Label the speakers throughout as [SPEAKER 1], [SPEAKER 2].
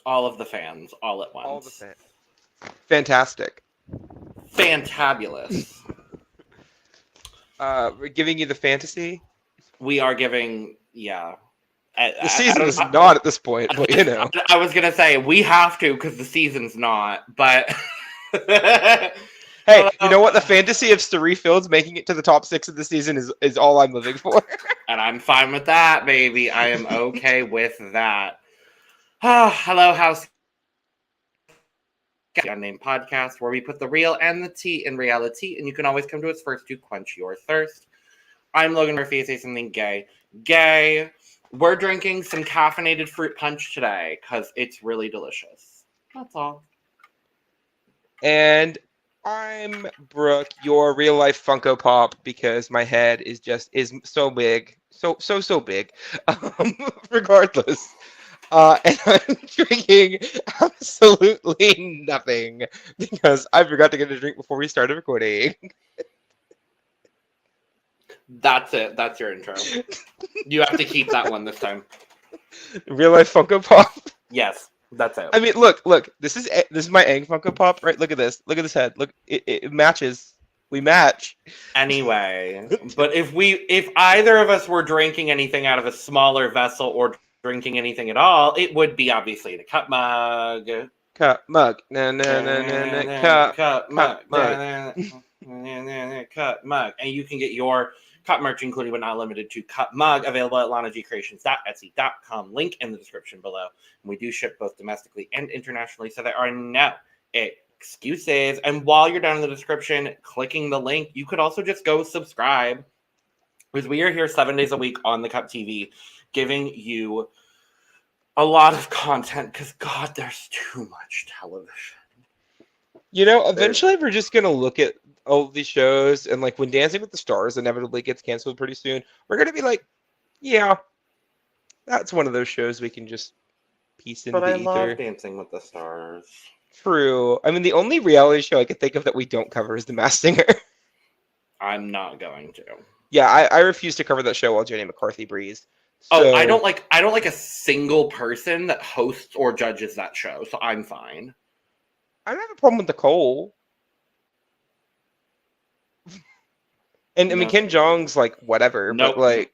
[SPEAKER 1] All of the fans, all at once.
[SPEAKER 2] All the fans. Fantastic.
[SPEAKER 1] Fantabulous.
[SPEAKER 2] We're giving you the fantasy.
[SPEAKER 1] We are giving, yeah.
[SPEAKER 2] The season is not at this point, but you know.
[SPEAKER 1] I was gonna say we have to because the season's not, but.
[SPEAKER 2] Hey, you know what? The fantasy of Staree Fields making it to the top 6 of the season is all I'm living for.
[SPEAKER 1] And I'm fine with that, baby. I am okay with that. Hello, house. Unnamed Podcast, where we put the real and the tea in reality, and you can always come to us first to quench your thirst. I'm Logan Murphy. Say something gay. Gay. We're drinking some caffeinated fruit punch today because it's really delicious. That's all.
[SPEAKER 2] And I'm Brooke, your real life Funko Pop, because my head is so big, so big. Regardless. And I'm drinking absolutely nothing because I forgot to get a drink before we started recording.
[SPEAKER 1] That's it. That's your intro. You have to keep that one this time.
[SPEAKER 2] Real life Funko Pop.
[SPEAKER 1] Yes, that's it.
[SPEAKER 2] I mean, look. This is my Aang Funko Pop, right? Look at this. Look at this head. Look, it matches. We match.
[SPEAKER 1] Anyway, but if either of us were drinking anything out of a smaller vessel or drinking anything at all, it would be obviously the cup mug.
[SPEAKER 2] Cup mug.
[SPEAKER 1] Cup mug. Cup mug. And you can get your cup merch, including but not limited to cup mug, available at lanagcreations.etsy.com. Link in the description below. And we do ship both domestically and internationally, so there are no excuses. And while you're down in the description, clicking the link, you could also just go subscribe, because we are here 7 days a week on the Cup TV, giving you a lot of content, because God, there's too much television.
[SPEAKER 2] You know, eventually we're just gonna look at all these shows, and like when Dancing with the Stars inevitably gets canceled pretty soon, we're gonna be like, yeah, that's one of those shows we can just piece into the ether.
[SPEAKER 1] But I love Dancing with the Stars.
[SPEAKER 2] True. I mean, the only reality show I could think of that we don't cover is The Masked Singer.
[SPEAKER 1] I'm not going to.
[SPEAKER 2] Yeah, I refuse to cover that show while Jenny McCarthy breathes.
[SPEAKER 1] So, I don't like a single person that hosts or judges that show, so I'm fine.
[SPEAKER 2] I don't have a problem with Nicole. And I mean, Ken Jeong's like whatever, but like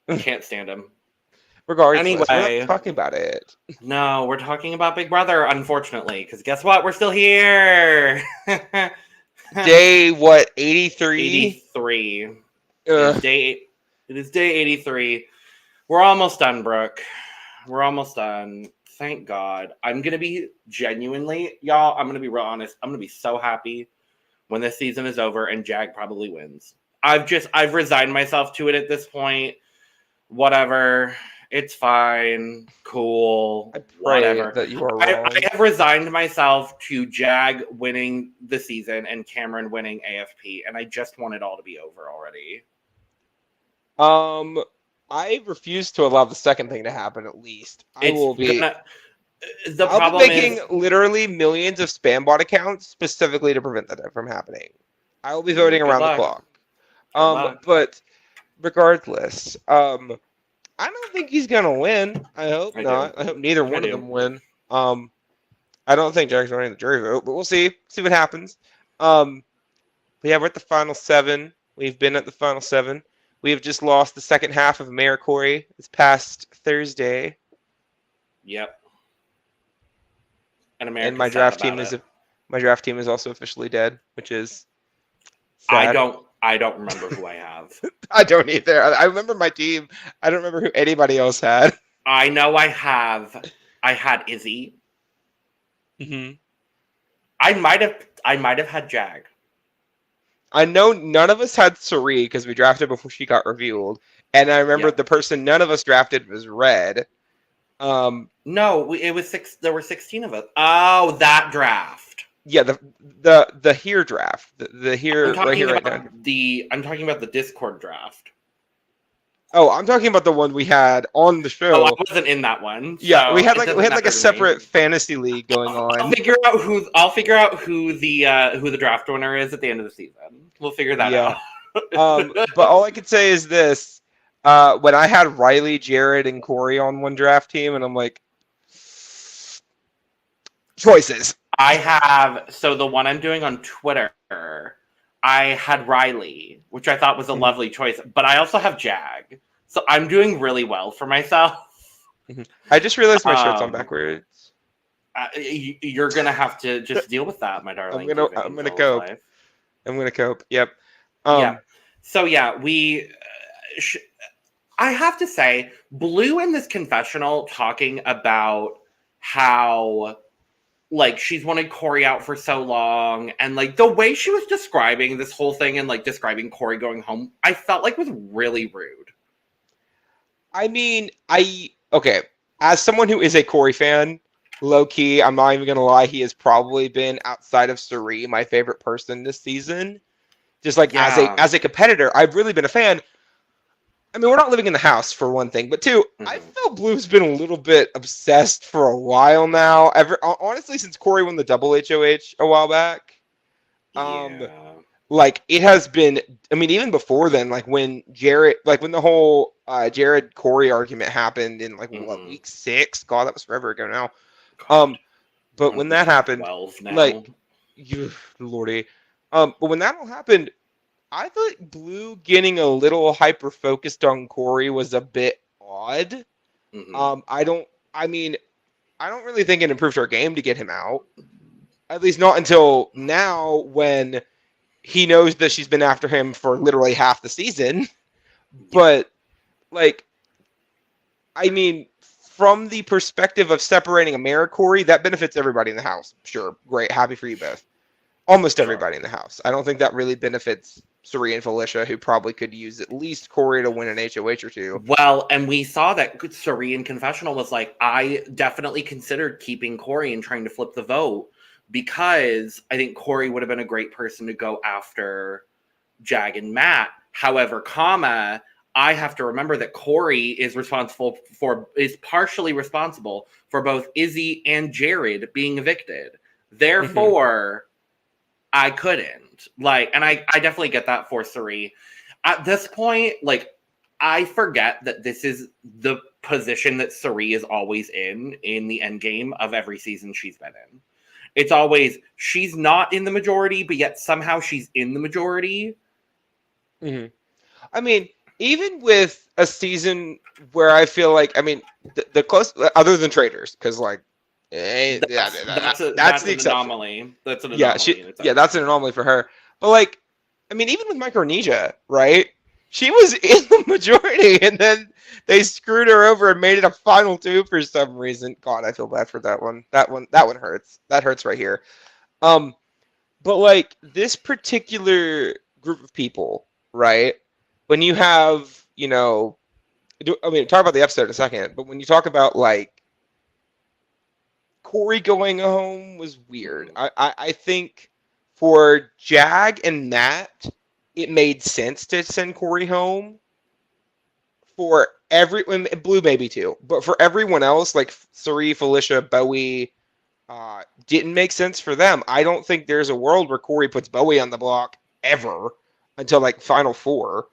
[SPEAKER 1] can't stand him.
[SPEAKER 2] Regardless,
[SPEAKER 1] anyway,
[SPEAKER 2] we're not talking about it.
[SPEAKER 1] No, we're talking about Big Brother, unfortunately, because guess what? We're still here.
[SPEAKER 2] Day what? 83.
[SPEAKER 1] 83. It is day 83. We're almost done, Brooke. We're almost done. Thank God. I'm gonna be genuinely, y'all. I'm gonna be real honest. I'm gonna be so happy when this season is over and Jag probably wins. I've resigned myself to it at this point. Whatever. It's fine. Cool.
[SPEAKER 2] I pray
[SPEAKER 1] whatever.
[SPEAKER 2] That you are wrong.
[SPEAKER 1] I have resigned myself to Jag winning the season and Cameron winning AFP, and I just want it all to be over already.
[SPEAKER 2] I refuse to allow the second thing to happen. At least I'll be making literally millions of spam bot accounts specifically to prevent that from happening. I will be voting around the clock. But regardless, I don't think he's gonna win. I hope not. I hope neither one of them win. I don't think Jack's running the jury vote, but we'll see. See what happens. But yeah, we're at the final 7. We've been at the final 7. We have just lost the second half of Mayor Corey this past Thursday.
[SPEAKER 1] Yep.
[SPEAKER 2] And my draft team is also officially dead, which is sad.
[SPEAKER 1] I don't remember who I have.
[SPEAKER 2] I don't either. I remember my team. I don't remember who anybody else had.
[SPEAKER 1] I know I had Izzy.
[SPEAKER 2] Mm-hmm.
[SPEAKER 1] I might have had Jag.
[SPEAKER 2] I know none of us had Sari because we drafted before she got revealed, and I remember the person none of us drafted was Red.
[SPEAKER 1] No, it was 6. There were 16 of us. Oh, that draft.
[SPEAKER 2] Yeah, the here draft, the here right here right now.
[SPEAKER 1] I'm talking about the Discord draft.
[SPEAKER 2] Oh, I'm talking about the one we had on the show.
[SPEAKER 1] Oh, I wasn't in that one.
[SPEAKER 2] Yeah, we had like a separate fantasy league going on.
[SPEAKER 1] I'll figure out who the draft winner is at the end of the season. We'll figure that out.
[SPEAKER 2] But all I could say is this: when I had Riley, Jared, and Corey on one draft team, and I'm like, choices.
[SPEAKER 1] I have, so the one I'm doing on Twitter, I had Riley, which I thought was a lovely choice, but I also have Jag. So I'm doing really well for myself.
[SPEAKER 2] I just realized my shirt's on backwards.
[SPEAKER 1] You're going to have to just deal with that, my darling.
[SPEAKER 2] I'm gonna cope. I'm going to cope. Yep.
[SPEAKER 1] Yeah. So yeah, I have to say, Blue in this confessional talking about how like she's wanted Corey out for so long, and like the way she was describing this whole thing and like describing Corey going home, I felt like was really rude.
[SPEAKER 2] I mean, okay, as someone who is a Corey fan, low key, I'm not even gonna lie, he has probably been, outside of Suri, my favorite person this season. Just like as a competitor, I've really been a fan. I mean, we're not living in the house for one thing, but two, I felt Blue's been a little bit obsessed for a while now. Honestly, since Corey won the double HOH a while back, like it has been. I mean, even before then, like when the whole Jared Corey argument happened in like what, week 6? God, that was forever ago now. But when that happened, like, lordy, but when that all happened, I thought Blue getting a little hyper focused on Corey was a bit odd. I don't really think it improved our game to get him out. At least not until now, when he knows that she's been after him for literally half the season. But like, I mean, from the perspective of separating AmeriCorey, that benefits everybody in the house. Sure, great, happy for you both. Almost everybody in the house. I don't think that really benefits Suri and Felicia, who probably could use at least Corey to win an HOH or two.
[SPEAKER 1] Well, and we saw that Suri in confessional was like, I definitely considered keeping Corey and trying to flip the vote because I think Corey would have been a great person to go after Jag and Matt. However, I have to remember that Corey is partially responsible for both Izzy and Jared being evicted. Therefore, I couldn't. Like, and I definitely get that for Suri. At this point, like, I forget that this is the position that Suri is always in the end game of every season she's been in. It's always, she's not in the majority, but yet somehow she's in the majority.
[SPEAKER 2] I mean, even with a season where I feel like, I mean, the close, other than Traders, because like, that's the anomaly. That's an anomaly. That's an anomaly for her. But like, I mean, even with Micronesia, right? She was in the majority, and then they screwed her over and made it a final 2 for some reason. God, I feel bad for that one. That one hurts. That hurts right here. But like this particular group of people, right? When you have, you know, I mean, talk about the episode in a second, but when you talk about like Corey going home was weird. I think for Jag and Matt, it made sense to send Corey home. For Blue maybe too, but for everyone else, like Suri, Felicia, Bowie, didn't make sense for them. I don't think there's a world where Corey puts Bowie on the block ever until like Final 4.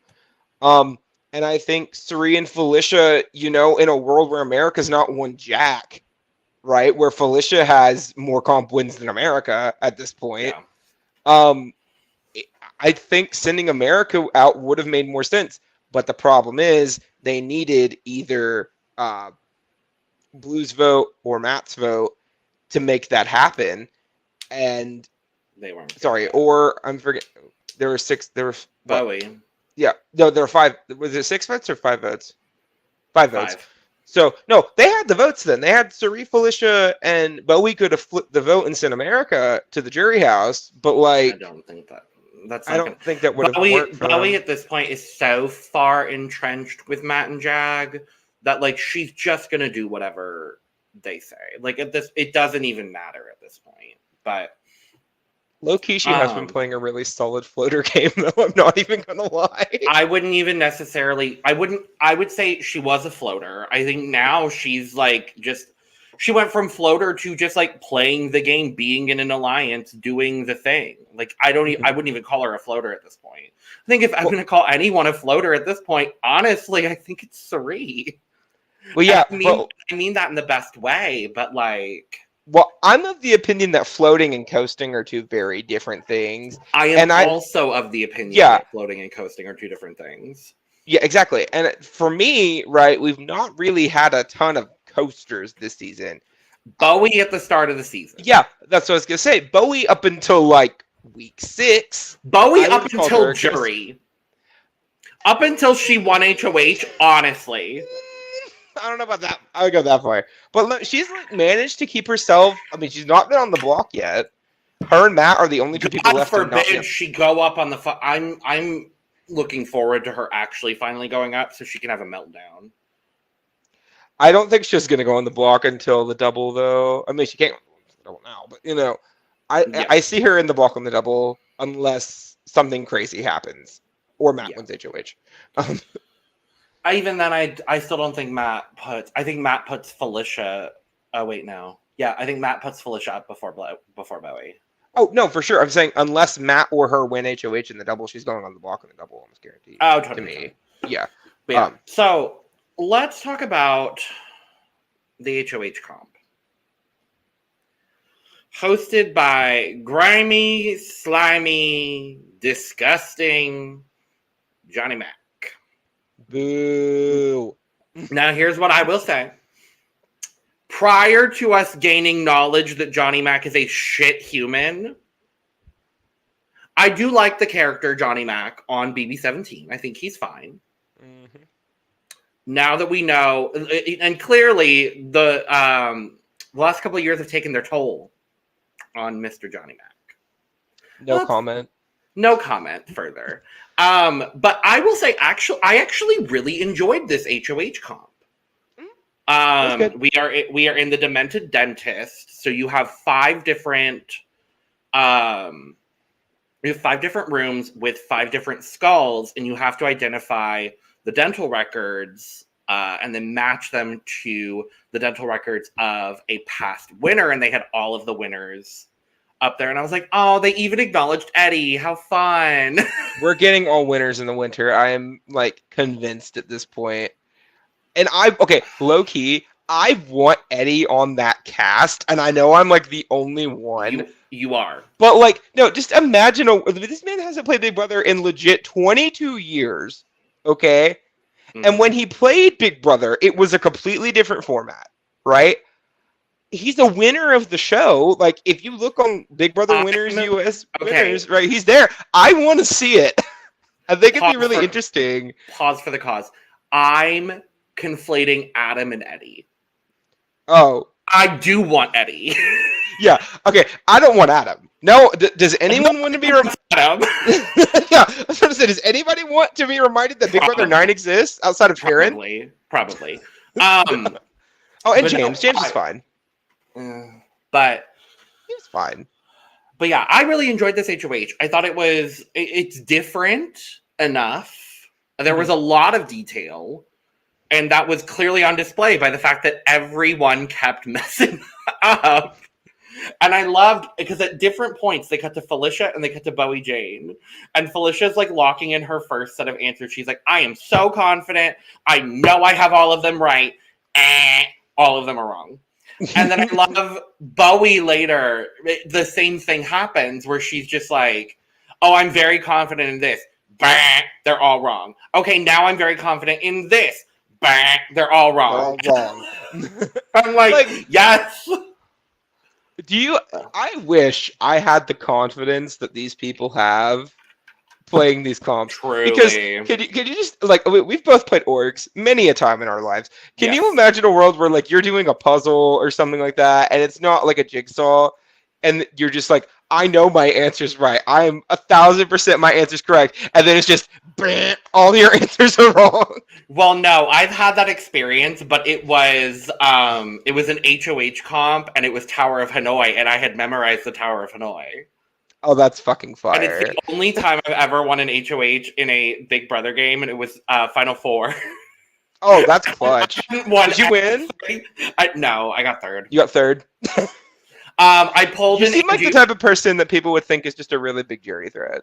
[SPEAKER 2] And I think Suri and Felicia, you know, in a world where America's not won jack, right? Where Felicia has more comp wins than America at this point. Yeah. I think sending America out would have made more sense. But the problem is they needed either Blue's vote or Matt's vote to make that happen. And
[SPEAKER 1] they weren't.
[SPEAKER 2] Sorry, or I'm forgetting. There were 6. There were
[SPEAKER 1] Bowie.
[SPEAKER 2] Yeah, no, there were 5. Was it 6 votes or 5 votes? 5 votes. So no, they had the votes then. They had Suri, Felicia, and Bowie could have flipped the vote and sent America to the jury house. But like,
[SPEAKER 1] I don't think that.
[SPEAKER 2] I don't think that would have worked for
[SPEAKER 1] Bowie
[SPEAKER 2] them.
[SPEAKER 1] At this point is so far entrenched with Matt and Jag that like she's just gonna do whatever they say. Like at this, it doesn't even matter at this point. But
[SPEAKER 2] low key, she has been playing a really solid floater game, though. I'm not even gonna lie.
[SPEAKER 1] I wouldn't even necessarily. I would say she was a floater. I think now she's like just. She went from floater to just like playing the game, being in an alliance, doing the thing. Like I wouldn't even call her a floater at this point. I think if I'm going to call anyone a floater at this point, honestly, I think it's Suri.
[SPEAKER 2] Well, yeah,
[SPEAKER 1] I mean that in the best way, but like,
[SPEAKER 2] Well, I'm of the opinion that floating and coasting are two very different things.
[SPEAKER 1] I am also of the opinion that floating and coasting are two different things.
[SPEAKER 2] Yeah, exactly. And for me, right, we've not really had a ton of coasters this season.
[SPEAKER 1] Bowie at the start of the season.
[SPEAKER 2] Yeah, that's what I was going to say. Bowie up until like week 6.
[SPEAKER 1] Bowie up until Jury. Up until she won HOH, honestly.
[SPEAKER 2] I don't know about that. I would go that far. But look, she's like managed to keep herself. I mean, she's not been on the block yet. Her and Matt are the only two people left.
[SPEAKER 1] God forbid she go up on the. I'm looking forward to her actually finally going up so she can have a meltdown.
[SPEAKER 2] I don't think she's going to go on the block until the double, though. I mean, she can't go on the double now, but you know, I see her in the block on the double unless something crazy happens or Matt wins HOH.
[SPEAKER 1] Even then, I still don't think Matt puts. I think Matt puts Felicia. Oh wait, no. Yeah, I think Matt puts Felicia up before Bowie.
[SPEAKER 2] Oh no, for sure. I'm saying unless Matt or her win HOH in the double, she's going on the block in the double, almost guaranteed.
[SPEAKER 1] Oh, totally.
[SPEAKER 2] To me, yeah.
[SPEAKER 1] But yeah. So let's talk about the HOH comp, hosted by grimy, slimy, disgusting Johnny Mac.
[SPEAKER 2] Boo.
[SPEAKER 1] Now, here's what I will say. Prior to us gaining knowledge that Johnny Mac is a shit human, I do like the character Johnny Mac on BB17. I think he's fine. Mm-hmm. Now that we know, and clearly the last couple of years have taken their toll on Mr. Johnny Mac.
[SPEAKER 2] No comment.
[SPEAKER 1] No comment further. But I will say, I actually really enjoyed this HOH comp. We are in the Demented Dentist, so you have 5 different rooms with 5 different skulls, and you have to identify the dental records and then match them to the dental records of a past winner, and they had all of the winners up there, and I was like, oh, they even acknowledged Eddie. How fun.
[SPEAKER 2] We're getting all winners in the winter. I am like convinced at this point. And low key, I want Eddie on that cast, and I know I'm like the only one.
[SPEAKER 1] You are.
[SPEAKER 2] But like, no, just imagine this man hasn't played Big Brother in legit 22 years. Okay? Mm-hmm. And when he played Big Brother, it was a completely different format, right? He's a winner of the show. Like, if you look on Big Brother Winners, US Winners, right? He's there. I want to see it. I think it'd be really interesting.
[SPEAKER 1] Pause for the cause. I'm conflating Adam and Eddie.
[SPEAKER 2] Oh.
[SPEAKER 1] I do want Eddie.
[SPEAKER 2] Yeah. Okay. I don't want Adam. No. Does anyone want to be reminded?
[SPEAKER 1] Adam.
[SPEAKER 2] Yeah. I was trying to say, does anybody want to be reminded that Big Brother 9 exists outside of Karen?
[SPEAKER 1] Probably.
[SPEAKER 2] Oh, and James. James is fine.
[SPEAKER 1] But
[SPEAKER 2] he was fine.
[SPEAKER 1] But yeah, I really enjoyed this HOH. I thought it's different enough. There was a lot of detail, and that was clearly on display by the fact that everyone kept messing up. And I loved, because at different points, they cut to Felicia and they cut to Bowie Jane. And Felicia's like locking in her first set of answers. She's like, I am so confident. I know I have all of them right. All of them are wrong. And then I love Bowie later. The same thing happens where she's just like, oh, I'm very confident in this. Bah, they're all wrong. Okay, now I'm very confident in this. Bah, they're all wrong.
[SPEAKER 2] They're all wrong.
[SPEAKER 1] I'm like, yes.
[SPEAKER 2] I wish I had the confidence that these people have playing these comps.
[SPEAKER 1] Truly.
[SPEAKER 2] Because could you just, like, we've both played orgs many a time in our lives. Can you imagine a world where, like, you're doing a puzzle or something like that, and it's not like a jigsaw, and you're just like, I know my answer's right. I am 1,000% my answer's correct, and then it's just, all your answers are wrong.
[SPEAKER 1] Well, no, I've had that experience, but it was an HOH comp, and it was Tower of Hanoi, and I had memorized the Tower of Hanoi.
[SPEAKER 2] Oh, that's fucking fire.
[SPEAKER 1] And it's the only time I've ever won an HOH in a Big Brother game, and it was Final Four.
[SPEAKER 2] Oh, that's clutch. Did you win?
[SPEAKER 1] No, I got third.
[SPEAKER 2] You got third?
[SPEAKER 1] I pulled
[SPEAKER 2] You seem like the type of person that people would think is just a really big jury threat.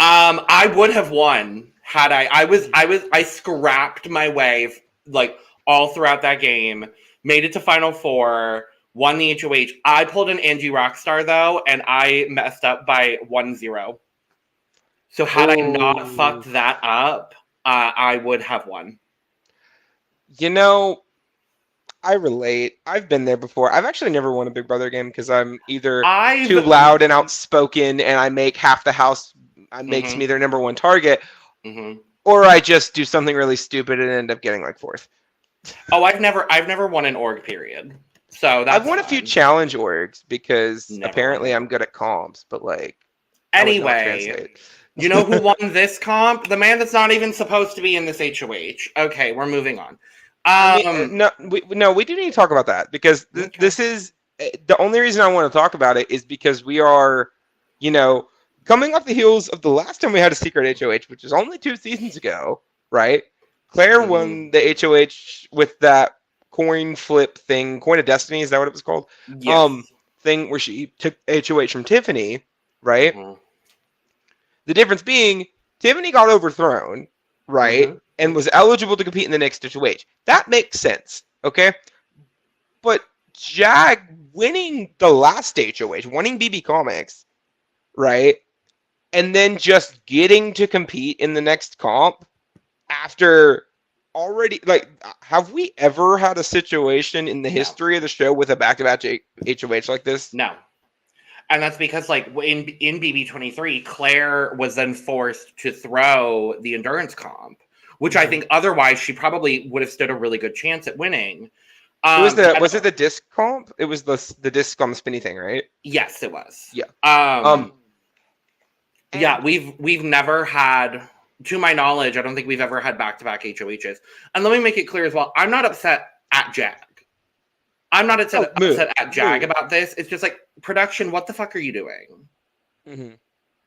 [SPEAKER 1] I would have won had I scrapped my way like all throughout that game, made it to Final Four, won the HOH. I pulled an Angie Rockstar, though, and I messed up by 1-0. So had I not fucked that up, I would have won.
[SPEAKER 2] You know, I relate. I've been there before. I've actually never won a Big Brother game because I'm either too loud and outspoken and I make half the house, makes me their number one target, or I just do something really stupid and end up getting like fourth.
[SPEAKER 1] Oh, I've never won an org, period. So that's
[SPEAKER 2] I've won a few challenge orgs because apparently I'm good at comps, but like
[SPEAKER 1] anyway, you know who won this comp? The man that's not even supposed to be in this HOH. Okay, we're moving on.
[SPEAKER 2] We do need to talk about that because this is the only reason I want to talk about it is because we are, coming off the heels of the last time we had a secret HOH, which is only 2 seasons ago, right? Claire won the HOH with that coin flip thing, Coin of Destiny, is that what it was called?
[SPEAKER 1] Yes.
[SPEAKER 2] Thing where she took HOH from Tiffany, right? The difference being Tiffany got overthrown, right? And was eligible to compete in the next HOH. That makes sense, okay? But Jag winning the last HOH, winning BB Comics, right? And then just getting to compete in the next comp after already, like, have we ever had a situation in the history of the show with a back-to-back HOH like this?
[SPEAKER 1] No. And that's because, like, in BB23, Claire was then forced to throw the endurance comp, which I think otherwise she probably would have stood a really good chance at winning.
[SPEAKER 2] Was it the disc comp? It was the disc on the spinny thing, right?
[SPEAKER 1] Yes, it was.
[SPEAKER 2] Yeah.
[SPEAKER 1] Yeah, we've never had, to my knowledge, I don't think we've ever had back-to-back HOHs. And let me make it clear as well, I'm not upset at Jag. I'm not upset at Jag about this. It's just like, production, what the fuck are you doing?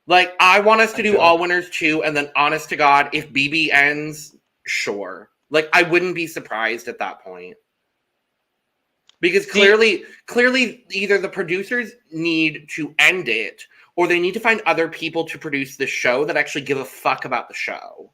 [SPEAKER 1] Like, I want us to do all winners too, and then honest to God, if BB ends, sure. Like, I wouldn't be surprised at that point. Because clearly either the producers need to end it, or they need to find other people to produce the show that actually give a fuck about the show.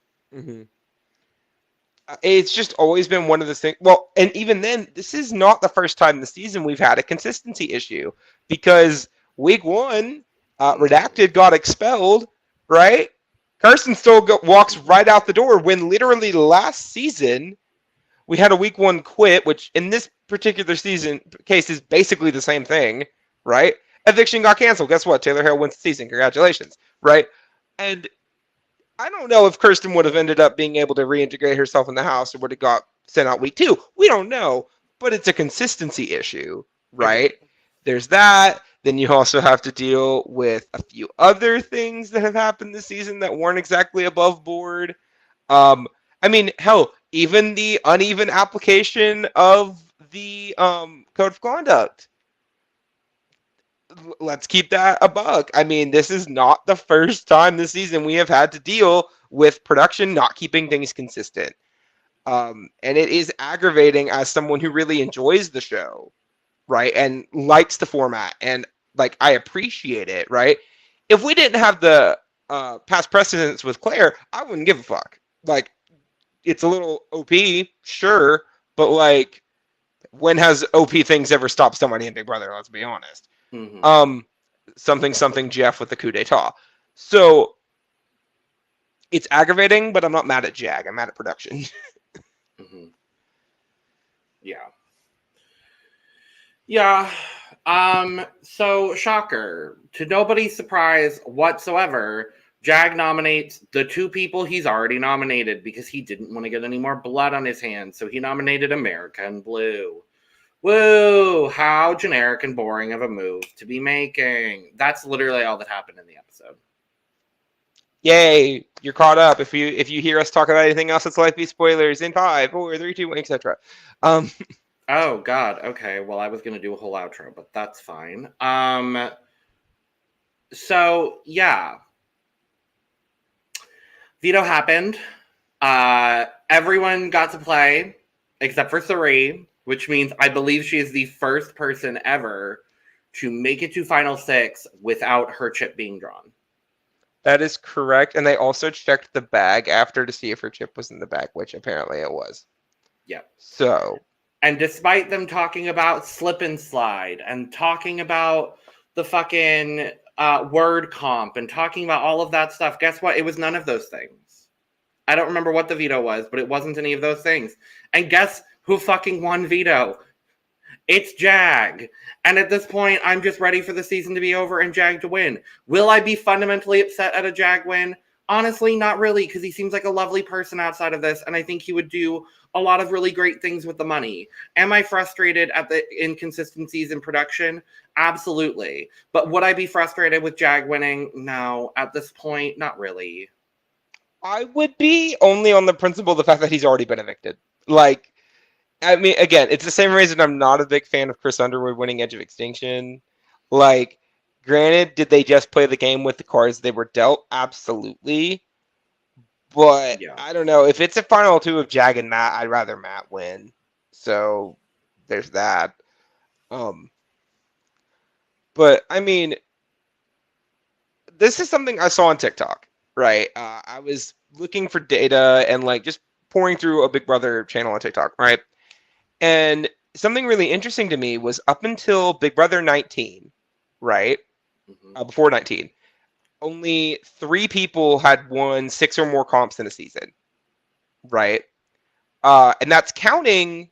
[SPEAKER 2] It's just always been one of the things. Well, and even then, this is not the first time this season we've had a consistency issue. Because week 1, Redacted got expelled, right? Kirsten still walks right out the door when literally last season we had a week 1 quit, which in this particular season case is basically the same thing, right? Eviction got canceled. Guess what? Taylor Hale wins the season. Congratulations, right? And I don't know if Kirsten would have ended up being able to reintegrate herself in the house or would have got sent out week 2. We don't know, but it's a consistency issue, right? There's that. Then you also have to deal with a few other things that have happened this season that weren't exactly above board. I mean, hell, even the uneven application of the code of conduct. Let's keep that a buck. I mean, this is not the first time this season we have had to deal with production not keeping things consistent. And it is aggravating as someone who really enjoys the show, right? And likes the format. And, like, I appreciate it, right? If we didn't have the past precedents with Claire, I wouldn't give a fuck. Like, it's a little OP, sure. But, like, when has OP things ever stopped somebody in Big Brother? Let's be honest. Something Jeff with the coup d'etat. So it's aggravating, but I'm not mad at Jag. I'm mad at production.
[SPEAKER 1] Yeah. So shocker, to nobody's surprise whatsoever, Jag nominates the 2 people he's already nominated because he didn't want to get any more blood on his hands. So he nominated American Blue. Woo! How generic and boring of a move to be making. That's literally all that happened in the episode.
[SPEAKER 2] Yay! You're caught up. If you hear us talk about anything else, it's likely spoilers in 5, 4, 3, 2, 1, etc.
[SPEAKER 1] Oh God. Okay. Well, I was gonna do a whole outro, but that's fine. So yeah, veto happened. Everyone got to play except for 3. Which means I believe she is the first person ever to make it to Final 6 without her chip being drawn.
[SPEAKER 2] That is correct. And they also checked the bag after to see if her chip was in the bag, which apparently it was.
[SPEAKER 1] Yeah.
[SPEAKER 2] So
[SPEAKER 1] And despite them talking about slip and slide and talking about the fucking word comp and talking about all of that stuff, guess what? It was none of those things. I don't remember what the veto was, but it wasn't any of those things. And guess who fucking won veto? It's Jag. And at this point, I'm just ready for the season to be over and Jag to win. Will I be fundamentally upset at a Jag win? Honestly, not really, because he seems like a lovely person outside of this, and I think he would do a lot of really great things with the money. Am I frustrated at the inconsistencies in production? Absolutely. But would I be frustrated with Jag winning? No. At this point, not really.
[SPEAKER 2] I would be, only on the principle of the fact that he's already been evicted. Like, I mean, again, it's the same reason I'm not a big fan of Chris Underwood winning Edge of Extinction. Like, granted, did they just play the game with the cards they were dealt? Absolutely. But yeah. I don't know. If it's a final two of Jag and Matt, I'd rather Matt win. So there's that. But I mean, this is something I saw on TikTok, right? I was looking for data and like just pouring through a Big Brother channel on TikTok, right? And something really interesting to me was up until Big Brother 19, right? Before 19, only 3 people had won 6 or more comps in a season, right? And that's counting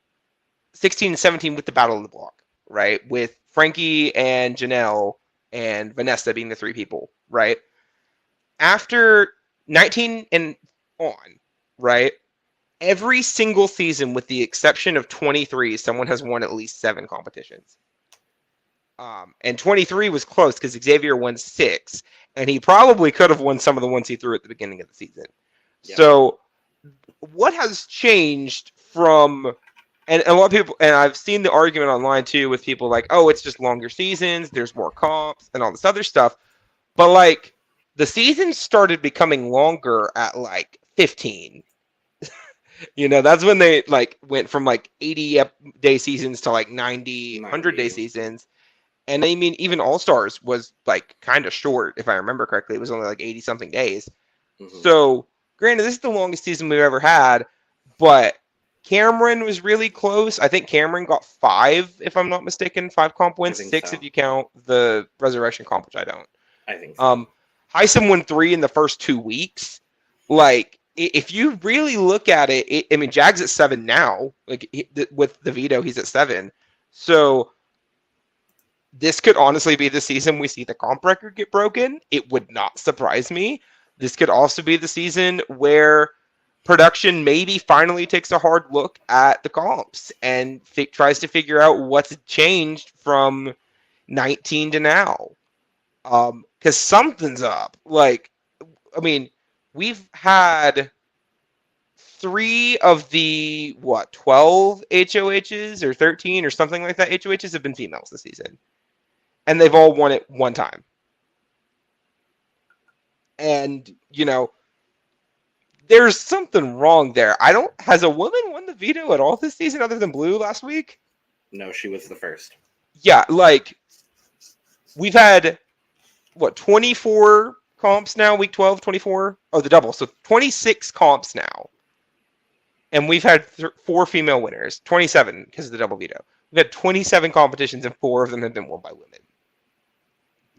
[SPEAKER 2] 16 and 17 with the Battle of the Block, right? With Frankie and Janelle and Vanessa being the 3 people, right? After 19 and on, right? Every single season, with the exception of 23, someone has won at least 7 competitions. And 23 was close because Xavier won 6, and he probably could have won some of the ones he threw at the beginning of the season. Yeah. So what has changed from, and a lot of people, and I've seen the argument online too with people like, oh, it's just longer seasons, there's more comps and all this other stuff. But like the seasons started becoming longer at like 15. You know, that's when they like went from like 80-day seasons to like 90, 100-day seasons. And I mean, even All-Stars was like kind of short, if I remember correctly. It was only like 80-something days. Mm-hmm. So, granted, this is the longest season we've ever had, but Cameron was really close. I think Cameron got 5, if I'm not mistaken, 5 comp wins, 6 if you count the Resurrection comp, which I don't.
[SPEAKER 1] I think so.
[SPEAKER 2] Heisem won 3 in the first 2 weeks. Like, if you really look at it, I mean, Jag's at 7 now. Like, with the veto, he's at 7. So this could honestly be the season we see the comp record get broken. It would not surprise me. This could also be the season where production maybe finally takes a hard look at the comps and tries to figure out what's changed from 19 to now. Because something's up. Like, I mean, we've had 3 of the, 12 HOHs or 13 or something like that. HOHs have been females this season. And they've all won it one time. And, you know, there's something wrong there. Has a woman won the veto at all this season other than Blue last week?
[SPEAKER 1] No, she was the first.
[SPEAKER 2] Yeah, like, we've had, 24 comps now, week 12, 24? Oh, the double. So 26 comps now. And we've had 4 female winners, 27 because of the double veto. We've had 27 competitions and 4 of them have been won by women.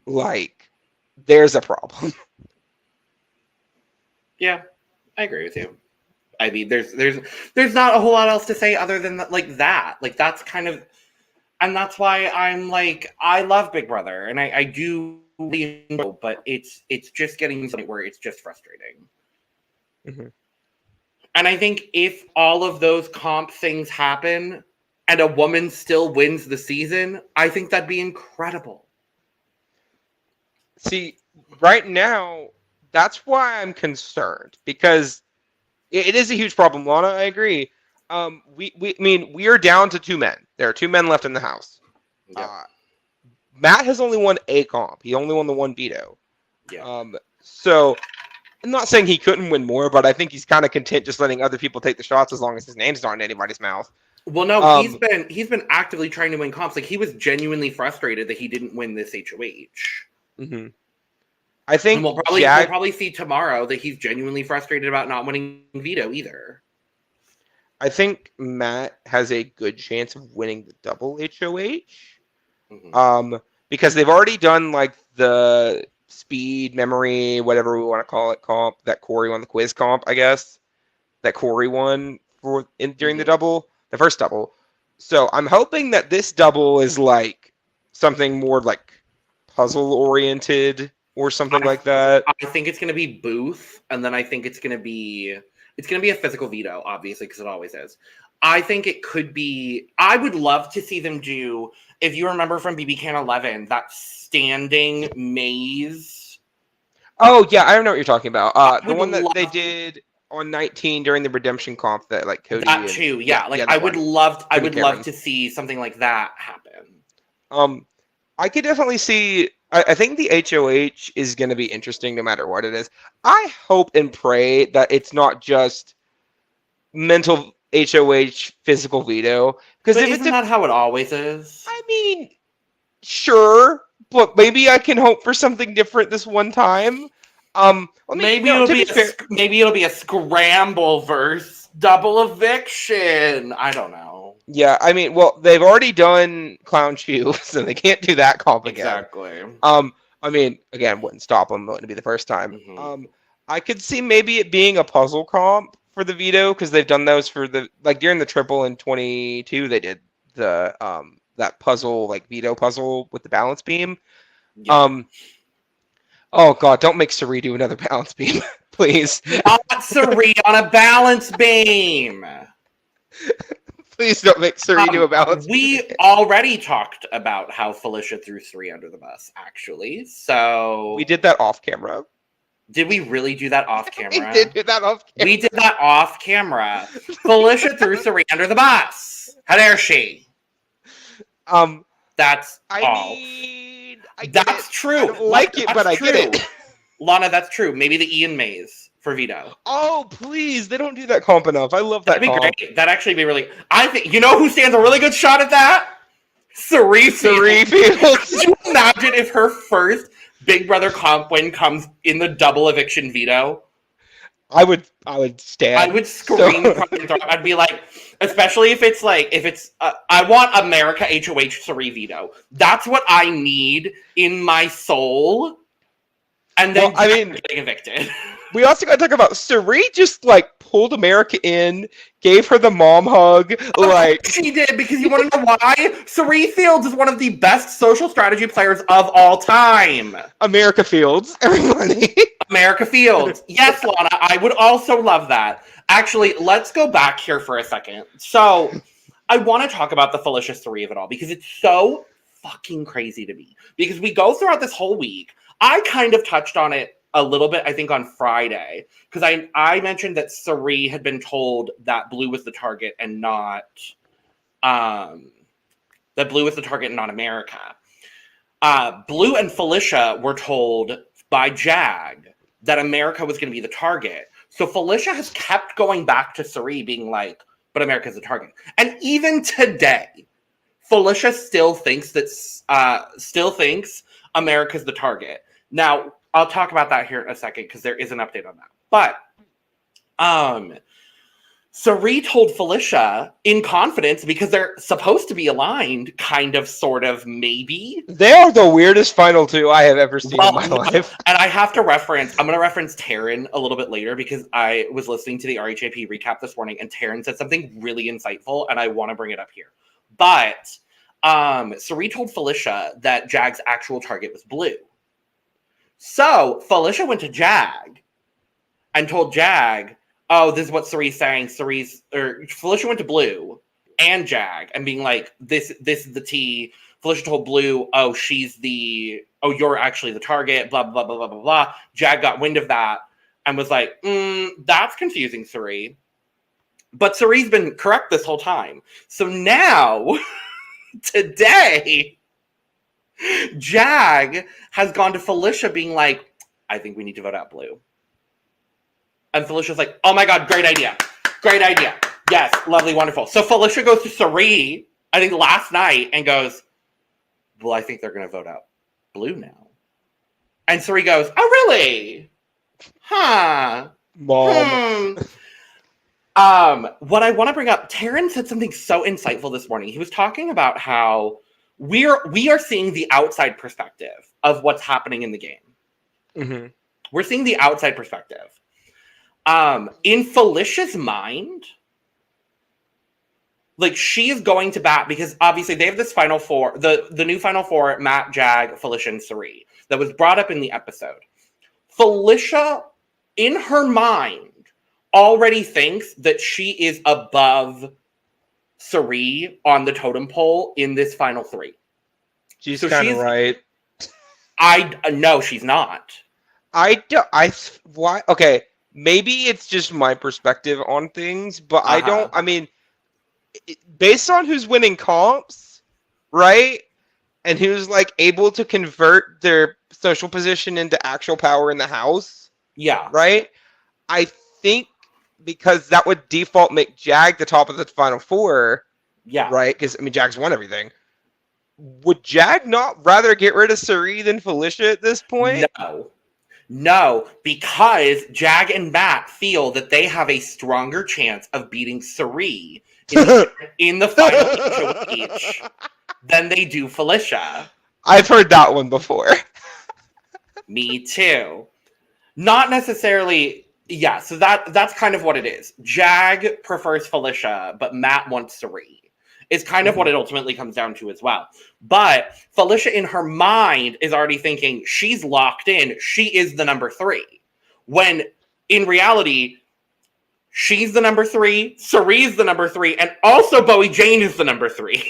[SPEAKER 2] Like, there's a problem.
[SPEAKER 1] Yeah, I agree with you. I mean, there's not a whole lot else to say other than that, like that. Like, that's kind of, and that's why I'm like, I love Big Brother, and I do, but it's just getting to the point where it's just frustrating. Mm-hmm. And I think if all of those comp things happen and a woman still wins the season, I think that'd be incredible.
[SPEAKER 2] See, right now, that's why I'm concerned, because it is a huge problem. Lana, I agree. We are down to 2 men. There are 2 men left in the house. Yeah. Matt has only won a comp. He only won the 1 veto. Yeah. So I'm not saying he couldn't win more, but I think he's kind of content just letting other people take the shots as long as his name's not in anybody's mouth.
[SPEAKER 1] Well, no, he's been actively trying to win comps. Like, he was genuinely frustrated that he didn't win this HOH.
[SPEAKER 2] Mm-hmm. I think
[SPEAKER 1] and we'll probably see tomorrow that he's genuinely frustrated about not winning veto either.
[SPEAKER 2] I think Matt has a good chance of winning the double HOH. Because they've already done like the speed, memory, whatever we want to call it, comp, that Corey won, the quiz comp, I guess. That Corey won during the double, the first double. So I'm hoping that this double is like something more like puzzle oriented or something like that.
[SPEAKER 1] I think it's going to be Booth, and then I think it's going to be a physical veto, obviously, because it always is. I think it could be. I would love to see them do, if you remember from BB Can 11, that standing maze.
[SPEAKER 2] Oh yeah, I don't know what you're talking about. The one that they did on 19 during the redemption comp that like Cody.
[SPEAKER 1] That too, yeah. Like I would love to see something like that happen.
[SPEAKER 2] I could definitely see. I think the HOH is going to be interesting no matter what it is. I hope and pray that it's not just mental HOH physical veto.
[SPEAKER 1] Because isn't that how it always is?
[SPEAKER 2] I mean, sure, but maybe I can hope for something different this one time.
[SPEAKER 1] Maybe it'll be a scramble versus double eviction. I don't know.
[SPEAKER 2] Yeah, I mean, well, they've already done Clown Chew, so they can't do that comp again.
[SPEAKER 1] Exactly.
[SPEAKER 2] I mean, again, wouldn't stop them. It wouldn't be the first time. I could see maybe it being a puzzle comp for the veto, because they've done those for the, like, during the triple in 22, they did the that puzzle, like veto puzzle with the balance beam. Yeah. Oh god, don't make Sari do another balance beam, please.
[SPEAKER 1] Not Sari on a balance beam.
[SPEAKER 2] Please don't make Sari do a balance beam.
[SPEAKER 1] We already talked about how Felicia threw Sari under the bus, actually. So
[SPEAKER 2] we did that off camera.
[SPEAKER 1] Did we really do that off camera?
[SPEAKER 2] We did do that off camera.
[SPEAKER 1] We did that off camera. Felicia threw Sari under the bus. How dare she? That's all. That's true.
[SPEAKER 2] I don't like it, but I get it.
[SPEAKER 1] Lana, that's true. Maybe the Ian Mays for veto.
[SPEAKER 2] Oh, please. They don't do that comp enough. I love that comp.
[SPEAKER 1] Great. That'd actually be really... I think... You know who stands a really good shot at that? Sari Fields. Could you imagine if her first Big Brother comp win comes in the double eviction veto?
[SPEAKER 2] I would stand.
[SPEAKER 1] I would scream. I'd be like, especially if it's I want America HOH Sari veto. That's what I need in my soul. And then getting evicted.
[SPEAKER 2] We also got to talk about Sari just like pulled America in, gave her the mom hug. Like
[SPEAKER 1] she did, because you want to know why? Sari Fields is one of the best social strategy players of all time.
[SPEAKER 2] America Fields, everybody.
[SPEAKER 1] America Fields. Yes, Lana, I would also love that. Actually, let's go back here for a second. So, I want to talk about the Felicia Sari of it all, because it's so fucking crazy to me. Because we go throughout this whole week. I kind of touched on it a little bit, I think, on Friday. Because I mentioned that Sari had been told that Blue was the target and not... that Blue was the target and not America. Blue and Felicia were told by Jag that America was going to be the target. So Felicia has kept going back to Sari being like, but America's the target. And even today, Felicia still thinks America's the target. Now, I'll talk about that here in a second, because there is an update on that. But Sari told Felicia in confidence, because they're supposed to be aligned, kind of, sort of, maybe.
[SPEAKER 2] They are the weirdest final two I have ever seen in my life.
[SPEAKER 1] And I have to I'm going to reference Taryn a little bit later, because I was listening to the RHAP recap this morning, and Taryn said something really insightful, and I want to bring it up here. But Sari told Felicia that Jag's actual target was Blue. So Felicia went to Jag and told Jag, oh, this is what Sari's saying. Felicia went to Blue and Jag and being like, this is the tea. Felicia told Blue, oh, you're actually the target, blah, blah, blah, blah, blah, blah. Jag got wind of that and was like, that's confusing, Sari. But Sari's been correct this whole time. So now, today, Jag has gone to Felicia being like, I think we need to vote out Blue. And Felicia's like, oh my god, great idea. Great idea. Yes, lovely, wonderful. So Felicia goes to Sari, I think last night, and goes, well, I think they're going to vote out Blue now. And Sari goes, oh, really? Huh.
[SPEAKER 2] Mom.
[SPEAKER 1] What I want to bring up, Taryn said something so insightful this morning. He was talking about how we are seeing the outside perspective of what's happening in the game.
[SPEAKER 2] Mm-hmm.
[SPEAKER 1] We're seeing the outside perspective. In Felicia's mind, like, she is going to bat because obviously they have this Final Four, the new Final Four, Matt, Jag, Felicia, and Cirie, that was brought up in the episode. Felicia, in her mind, already thinks that she is above Cirie on the totem pole in this Final Three.
[SPEAKER 2] She's kind of right.
[SPEAKER 1] No, she's not.
[SPEAKER 2] Why? Okay, maybe it's just my perspective on things, but I mean, based on who's winning comps, right? And who's like able to convert their social position into actual power in the house.
[SPEAKER 1] Yeah.
[SPEAKER 2] Right? I think because that would default make Jag the top of the Final Four.
[SPEAKER 1] Yeah.
[SPEAKER 2] Right? Because, I mean, Jag's won everything. Would Jag not rather get rid of Cirie than Felicia at this point?
[SPEAKER 1] No, because Jag and Matt feel that they have a stronger chance of beating Cirie in the final HOH than they do Felicia.
[SPEAKER 2] I've heard that one before.
[SPEAKER 1] Me too. Not necessarily. Yeah, so that's kind of what it is. Jag prefers Felicia, but Matt wants Cirie. Is kind of what it ultimately comes down to as well. But Felicia in her mind is already thinking she's locked in. She is the number 3. When in reality, she's the number 3, Cirie's the number 3, and also Bowie Jane is the number 3.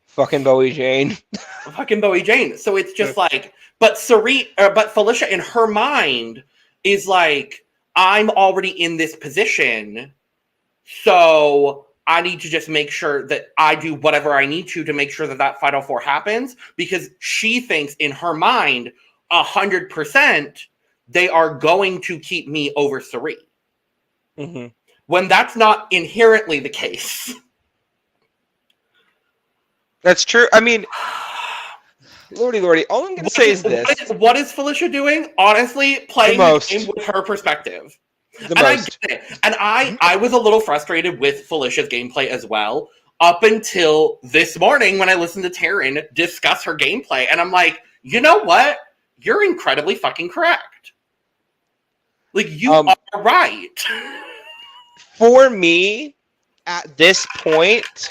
[SPEAKER 2] Fucking Bowie Jane.
[SPEAKER 1] Fucking Bowie Jane. So it's just like, but Felicia in her mind is like, I'm already in this position, so I need to just make sure that I do whatever I need to make sure that Final Four happens, because she thinks in her mind, 100%, they are going to keep me over Cirie.
[SPEAKER 2] Mm-hmm.
[SPEAKER 1] When that's not inherently the case.
[SPEAKER 2] That's true. I mean, lordy, all I'm going to say is this.
[SPEAKER 1] What is Felicia doing? Honestly, playing the game with her perspective. I get it. And I was a little frustrated with Felicia's gameplay as well, up until this morning when I listened to Taryn discuss her gameplay. And I'm like, you know what? You're incredibly fucking correct. Like, you are right.
[SPEAKER 2] For me, at this point,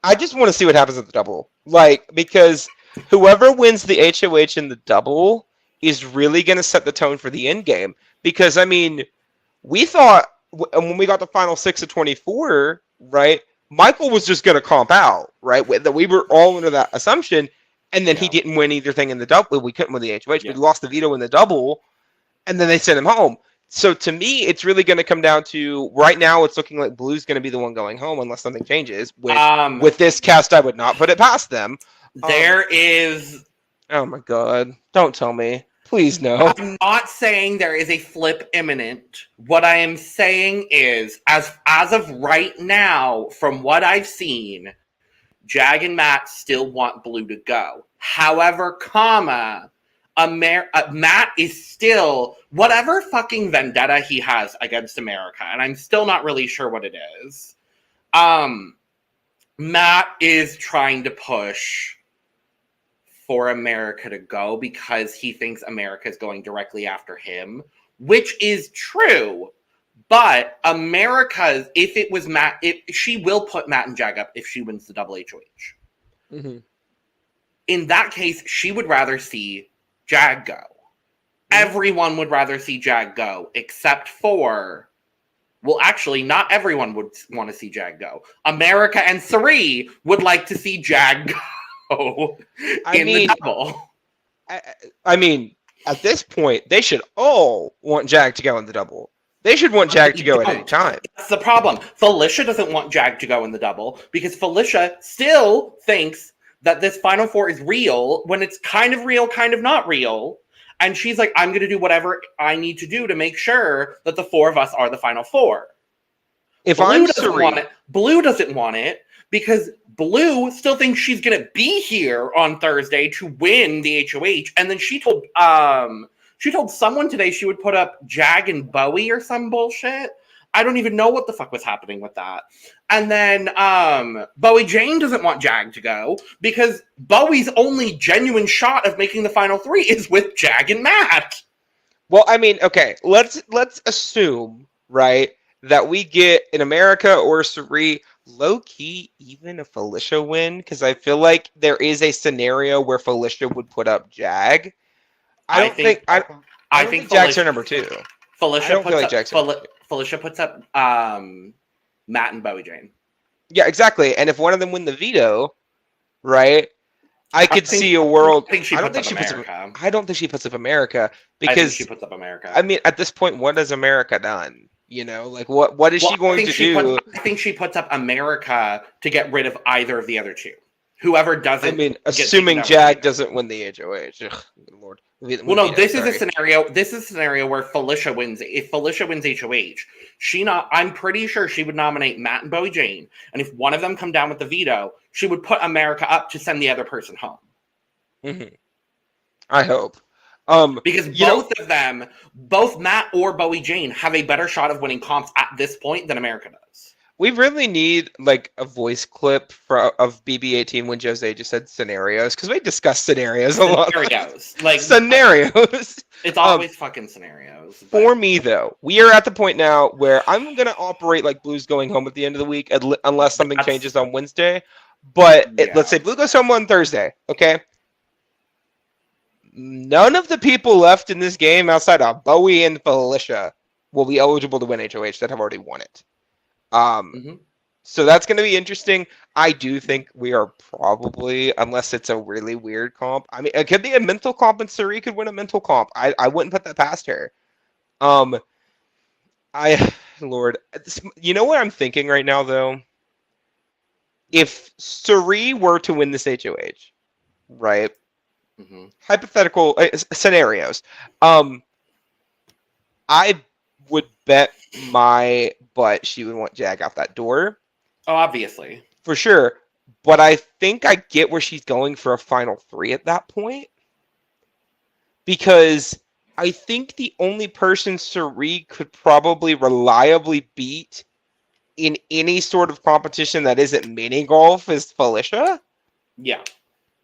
[SPEAKER 2] I just want to see what happens at the double. Like, because whoever wins the HOH in the double is really going to set the tone for the end game. Because, I mean, we thought when we got the final 6 of 24, right, Michael was just going to comp out, right? That we were all under that assumption. And then he didn't win either thing in the double. We couldn't win the HOH. We lost the veto in the double. And then they sent him home. So to me, it's really going to come down to, right now, it's looking like Blue's going to be the one going home unless something changes. With this cast, I would not put it past them.
[SPEAKER 1] There is...
[SPEAKER 2] Oh, my God. Don't tell me. Please, no.
[SPEAKER 1] I'm not saying there is a flip imminent. What I am saying is, as of right now, from what I've seen, Jag and Matt still want Blue to go. However, Matt is still, whatever fucking vendetta he has against America, and I'm still not really sure what it is, Matt is trying to push for America to go because he thinks America is going directly after him, which is true. But America, if it was Matt, she will put Matt and Jag up if she wins the double HOH.
[SPEAKER 2] Mm-hmm.
[SPEAKER 1] In that case, she would rather see Jag go. Mm-hmm. Everyone would rather see Jag go, except for, well, actually, not everyone would want to see Jag go. America and Cirie would like to see Jag go. The double.
[SPEAKER 2] I mean, at this point, they should all want Jag to go in the double. They should want Jag to go at any time.
[SPEAKER 1] That's the problem. Felicia doesn't want Jag to go in the double because Felicia still thinks that this Final Four is real when it's kind of real, kind of not real. And she's like, I'm going to do whatever I need to do to make sure that the 4 of us are the Final Four.
[SPEAKER 2] If
[SPEAKER 1] Blue doesn't want it because Blue still thinks she's going to be here on Thursday to win the HOH. And then she told someone today she would put up Jag and Bowie or some bullshit. I don't even know what the fuck was happening with that. And then Bowie Jane doesn't want Jag to go because Bowie's only genuine shot of making the final 3 is with Jag and Matt.
[SPEAKER 2] Well, I mean, okay, let's assume, right, that we get an America or Cirie, low-key, even a Felicia win, because I feel like there is a scenario where Felicia would put up Jag. I think Jag's her number 2.
[SPEAKER 1] Felicia puts up Matt and Bowie Jane.
[SPEAKER 2] Yeah, exactly. And if one of them win the veto, right, I could see a world. I don't think she puts up America because
[SPEAKER 1] I think she puts up America.
[SPEAKER 2] I mean, at this point, what has America done? You know, like what is she going to do?
[SPEAKER 1] I think she puts up America to get rid of either of the other 2. Whoever doesn't.
[SPEAKER 2] I mean, assuming Jag doesn't win the HOH. Ugh, good Lord.
[SPEAKER 1] Well, no, this is a scenario. This is a scenario where Felicia wins. If Felicia wins HOH, I'm pretty sure she would nominate Matt and Bowie Jane, and if one of them come down with the veto, she would put America up to send the other person home.
[SPEAKER 2] Mm-hmm. I hope.
[SPEAKER 1] Because of them, both Matt or Bowie Jane, have a better shot of winning comps at this point than America does.
[SPEAKER 2] We really need like a voice clip of BB18 when Jose just said scenarios, because we discuss scenarios a lot. Scenarios.
[SPEAKER 1] It's always fucking scenarios.
[SPEAKER 2] But. For me, though, we are at the point now where I'm going to operate like Blue's going home at the end of the week, unless something changes on Wednesday. But let's say Blue goes home on Thursday, okay? None of the people left in this game outside of Bowie and Felicia will be eligible to win HOH that have already won it. So that's going to be interesting. I do think we are probably, unless it's a really weird comp. I mean, it could be a mental comp, and Cirie could win a mental comp. I wouldn't put that past her. Lord, you know what I'm thinking right now, though? If Cirie were to win this HOH, right? Mm-hmm. Hypothetical scenarios. I would bet my butt she would want Jag out that door.
[SPEAKER 1] Oh, obviously.
[SPEAKER 2] For sure. But I think I get where she's going for a final 3 at that point. Because I think the only person Cirie could probably reliably beat in any sort of competition that isn't mini golf is Felicia.
[SPEAKER 1] Yeah.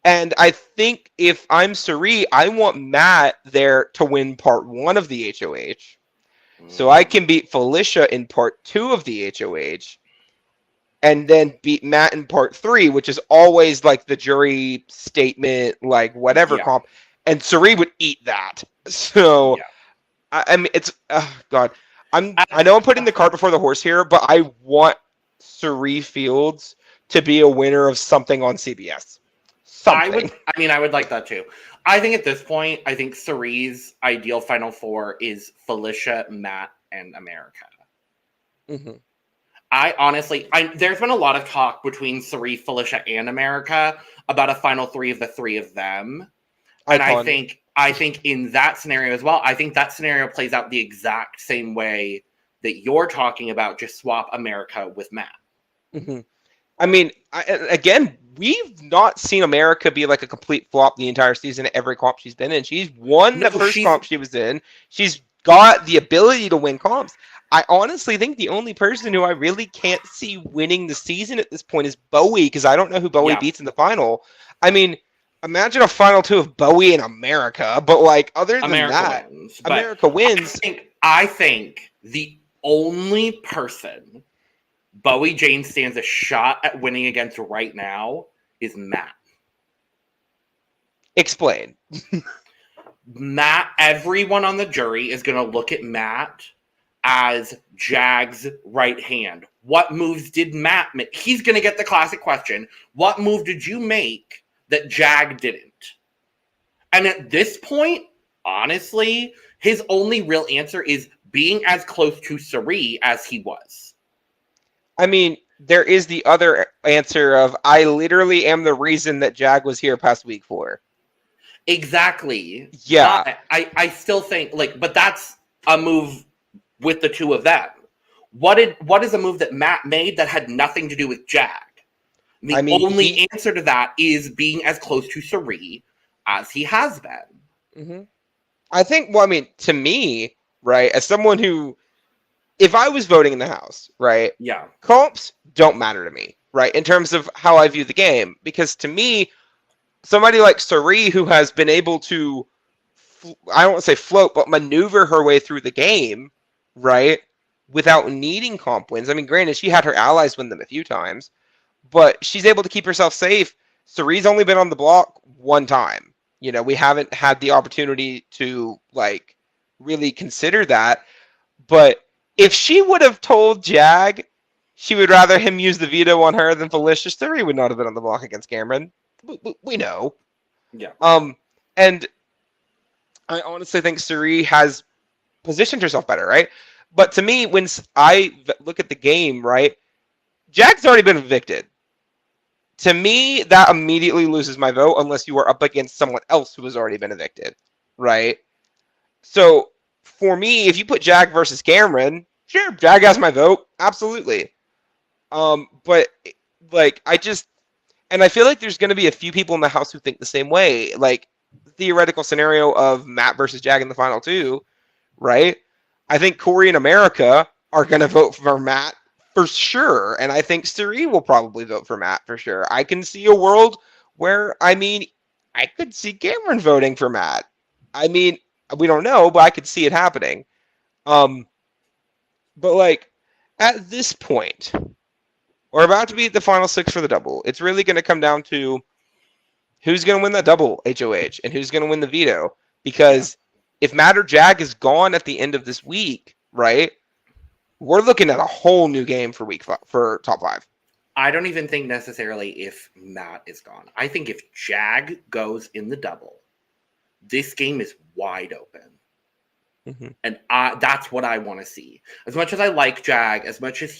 [SPEAKER 2] And I think if I'm Cirie, I want Matt there to win part 1 of the HOH. So I can beat Felicia in part 2 of the HOH. And then beat Matt in part 3, which is always like the jury statement, like whatever comp. And Cirie would eat that. So, I mean, it's, oh God. I know I'm putting the cart before the horse here, but I want Cirie Fields to be a winner of something on CBS. Something.
[SPEAKER 1] I would like that too. I think at this point, I think Cirie's ideal final 4 is Felicia, Matt, and America.
[SPEAKER 2] Mm-hmm.
[SPEAKER 1] I honestly, there's been a lot of talk between Cirie, Felicia, and America about a final 3 of the 3 of them. And I think in that scenario as well, I think that scenario plays out the exact same way that you're talking about, just swap America with Matt.
[SPEAKER 2] Mm-hmm. I mean, again, we've not seen America be like a complete flop the entire season at every comp she's been in. She's won the first comp she was in. She's got the ability to win comps. I honestly think the only person who I really can't see winning the season at this point is Bowie, because I don't know who Bowie beats in the final. I mean, imagine a final 2 of Bowie and America, but like other than America wins.
[SPEAKER 1] I think the only person Bowie Jane stands a shot at winning against right now is Matt.
[SPEAKER 2] Explain.
[SPEAKER 1] Matt, everyone on the jury is going to look at Matt as Jag's right hand. What moves did Matt make? He's going to get the classic question. What move did you make that Jag didn't? And at this point, honestly, his only real answer is being as close to Cirie as he was.
[SPEAKER 2] I mean, there is the other answer of I literally am the reason that Jag was here past week 4.
[SPEAKER 1] Exactly.
[SPEAKER 2] Yeah.
[SPEAKER 1] I still think but that's a move with the 2 of them. What is a move that Matt made that had nothing to do with Jag? The only answer to that is being as close to Cirie as he has been.
[SPEAKER 2] Mm-hmm. I think, to me, right, as someone who if I was voting in the House, right?
[SPEAKER 1] Yeah.
[SPEAKER 2] Comps don't matter to me, right? In terms of how I view the game, because to me, somebody like Suri, who has been able to, I don't want to say float, but maneuver her way through the game, right? Without needing comp wins. I mean, granted, she had her allies win them a few times, but she's able to keep herself safe. Suri's only been on the block one time. You know, we haven't had the opportunity to, like, really consider that. But if she would have told Jag she would rather him use the veto on her than Felicia, Suri would not have been on the block against Cameron. We know.
[SPEAKER 1] Yeah.
[SPEAKER 2] And I honestly think Suri has positioned herself better, right? But to me, when I look at the game, right, Jag's already been evicted. To me, that immediately loses my vote unless you are up against someone else who has already been evicted, right? So for me, if you put Jag versus Cameron, sure, Jag has my vote, absolutely. But like and I feel like there's going to be a few people in the House who think the same way. Like theoretical scenario of Matt versus Jag in the final two, right? I think Corey and America are going to vote for Matt for sure. And I think Suri will probably vote for Matt for sure. I can see a world where, I mean, I could see Cameron voting for Matt. I mean, we don't know, but I could see it happening. But like, at this point, we're about to be at the final six for the double. It's really going to come down to who's going to win that double HOH and who's going to win the veto. Because if Matt or Jag is gone at the end of this week, right, we're looking at a whole new game for for top five.
[SPEAKER 1] I don't even think necessarily if Matt is gone. I think if Jag goes in the double, this game is wide open. Mm-hmm. And that's what I want to see. As much as I like Jag, as much as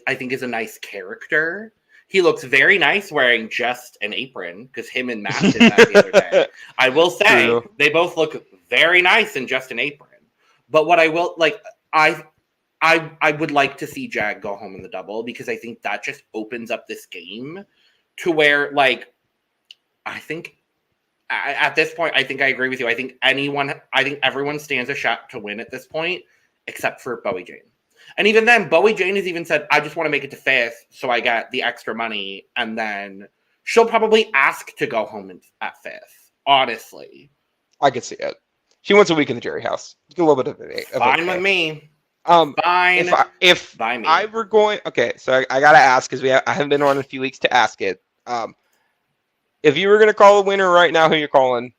[SPEAKER 1] I think is a nice character, he looks very nice wearing just an apron, because him and Matt did that the other day. I will say, they both look very nice in just an apron. But what I will, like, I would like to see Jag go home in the double, because I think that just opens up this game to where, like, I think at this point, I think I agree with you. I think everyone stands a shot to win at this point, except for Bowie Jane. And even then, Bowie Jane has even said, I just want to make it to fifth, so I get the extra money. And then she'll probably ask to go home at fifth, honestly.
[SPEAKER 2] I could see it. She wants a week in the jury house. A little bit of it.
[SPEAKER 1] Fine with me.
[SPEAKER 2] Fine. If I were going, okay, so I gotta ask, because I haven't been on in a few weeks to ask it. If you were gonna call a winner right now, who you're calling?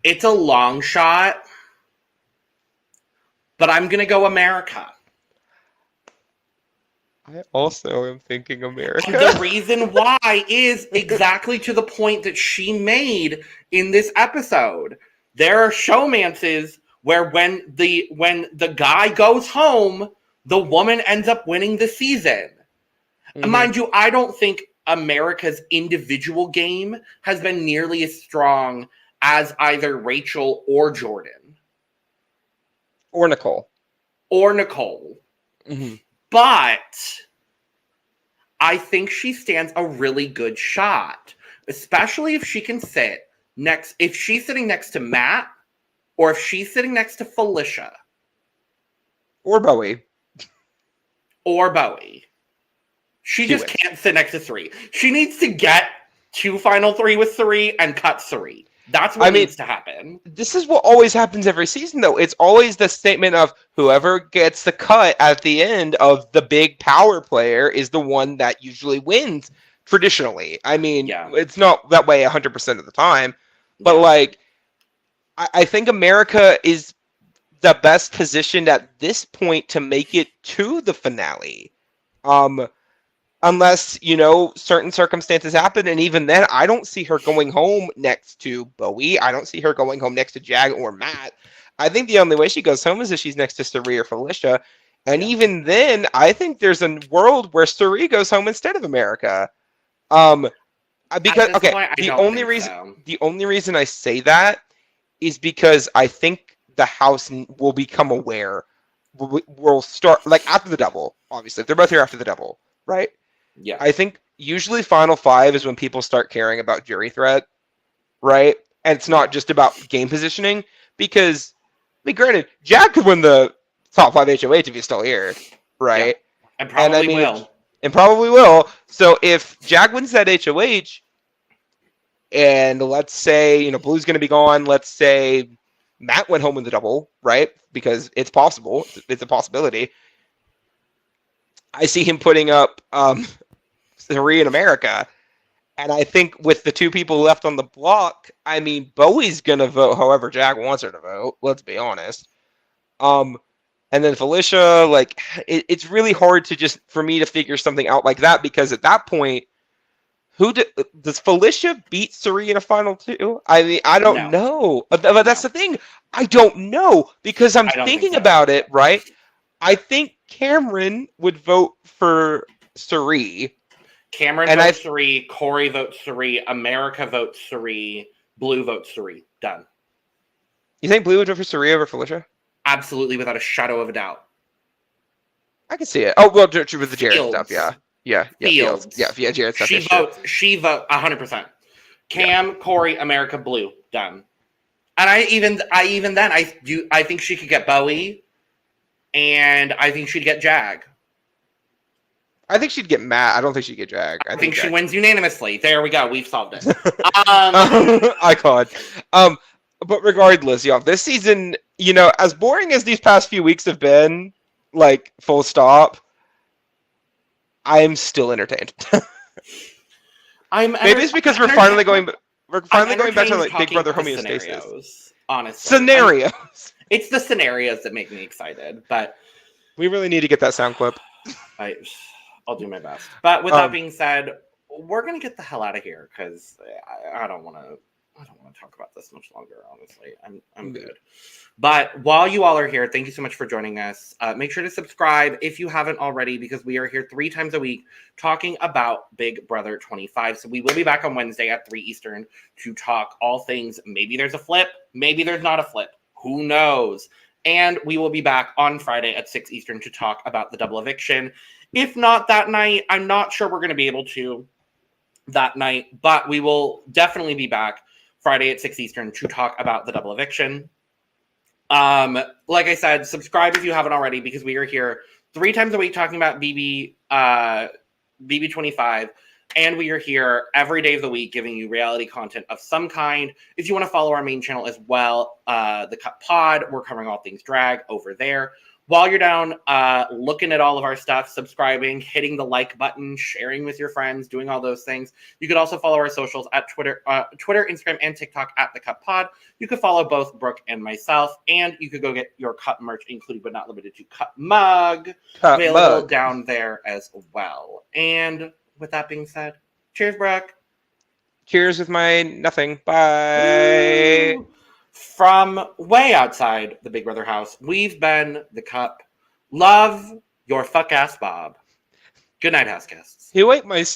[SPEAKER 1] It's a long shot, but I'm gonna go America.
[SPEAKER 2] I also am thinking America.
[SPEAKER 1] And the reason why is exactly to the point that she made in this episode. There are showmances where when the guy goes home, the woman ends up winning the season. Mm-hmm. And mind you, I don't think America's individual game has been nearly as strong as either Rachel or Jordan.
[SPEAKER 2] Or Nicole.
[SPEAKER 1] Mm-hmm. But I think she stands a really good shot, especially if she can sit next. If she's sitting next to Matt, or if she's sitting next to Felicia,
[SPEAKER 2] or Bowie.
[SPEAKER 1] She just can't sit next to Suri. She needs to get to final three with Suri and cut Suri. That's what needs to happen.
[SPEAKER 2] This is what always happens every season, though. It's always the statement of whoever gets the cut at the end of the big power player is the one that usually wins, traditionally. I mean, It's not that way 100% of the time. But, like, I think America is the best positioned at this point to make it to the finale. Unless, certain circumstances happen. And even then, I don't see her going home next to Bowie. I don't see her going home next to Jag or Matt. I think the only way she goes home is if she's next to Suri or Felicia. And even then, I think there's a world where Suri goes home instead of America. Because, the only reason I say that is because I think the House will become aware. We'll start, like, after the double, obviously. If they're both here after the double, right?
[SPEAKER 1] Yeah.
[SPEAKER 2] I think usually Final Five is when people start caring about jury threat, right? And it's not just about game positioning, because mean, granted, Jack could win the top 5 HOH if he's still here, right?
[SPEAKER 1] Yeah, and probably will.
[SPEAKER 2] And probably will. So if Jack wins that HOH, and let's say, Blue's going to be gone, let's say Matt went home in the double, right? Because it's possible. It's a possibility. I see him putting up 3 in America. And I think with the 2 people left on the block, I mean, Bowie's going to vote however Jack wants her to vote. Let's be honest. And then Felicia, like, it's really hard for me to figure something out like that, because at that point, does Felicia beat Suri in a final 2? I mean, I don't know. But that's the thing. I don't know, because I'm thinking about it, right? I think Cameron would vote for Suri.
[SPEAKER 1] Cameron votes Suri, Corey votes Suri, America votes Suri, Blue votes Suri. Done.
[SPEAKER 2] You think Blue would vote for Suri over Felicia?
[SPEAKER 1] Absolutely, without a shadow of a doubt.
[SPEAKER 2] I can see it. Oh, well, with the Jared stuff, yeah.
[SPEAKER 1] Fields.
[SPEAKER 2] Yeah, Jared stuff.
[SPEAKER 1] She votes 100%. Cam, Corey, America, Blue. Done. And I think she could get Bowie, and I think she'd get Jag.
[SPEAKER 2] I think she'd get Matt. I don't think she'd get Jag.
[SPEAKER 1] I think she wins unanimously. There we go. We've solved it.
[SPEAKER 2] Icon. But regardless, this season, as boring as these past few weeks have been, like, full stop, I'm still entertained.
[SPEAKER 1] Maybe
[SPEAKER 2] it's because we're finally going back to like Big Brother homeostasis.
[SPEAKER 1] Honestly,
[SPEAKER 2] scenarios.
[SPEAKER 1] It's the scenarios that make me excited, but
[SPEAKER 2] we really need to get that sound clip.
[SPEAKER 1] I'll do my best. But with that being said, we're gonna get the hell out of here, because I don't want to talk about this much longer. Honestly, I'm good. But while you all are here, thank you so much for joining us. Make sure to subscribe if you haven't already, because we are here 3 times a week talking about Big Brother 25. So we will be back on Wednesday at 3 Eastern to talk all things. Maybe there's a flip, maybe there's not a flip. Who knows? And we will be back on Friday at 6 Eastern to talk about the double eviction. If not that night, I'm not sure we're going to be able to that night, but we will definitely be back Friday at 6 Eastern to talk about the double eviction. Like I said, subscribe if you haven't already, because we are here 3 times a week talking about BB 25, and we are here every day of the week giving you reality content of some kind. If you want to follow our main channel as well, the Cut Pod, we're covering all things drag over there. While you're down looking at all of our stuff, subscribing, hitting the like button, sharing with your friends, doing all those things. You could also follow our socials at Twitter, Instagram, and TikTok at The Cut Pod. You could follow both Brooke and myself, and you could go get your Cut merch, including but not limited to Cut Mug, available down there as well. And with that being said, cheers, Brooke.
[SPEAKER 2] Cheers with my nothing. Bye.
[SPEAKER 1] Woo. From way outside the Big Brother house, we've been The Cup. Love your fuck ass Bob. Good night, house guests.
[SPEAKER 2] Who ate my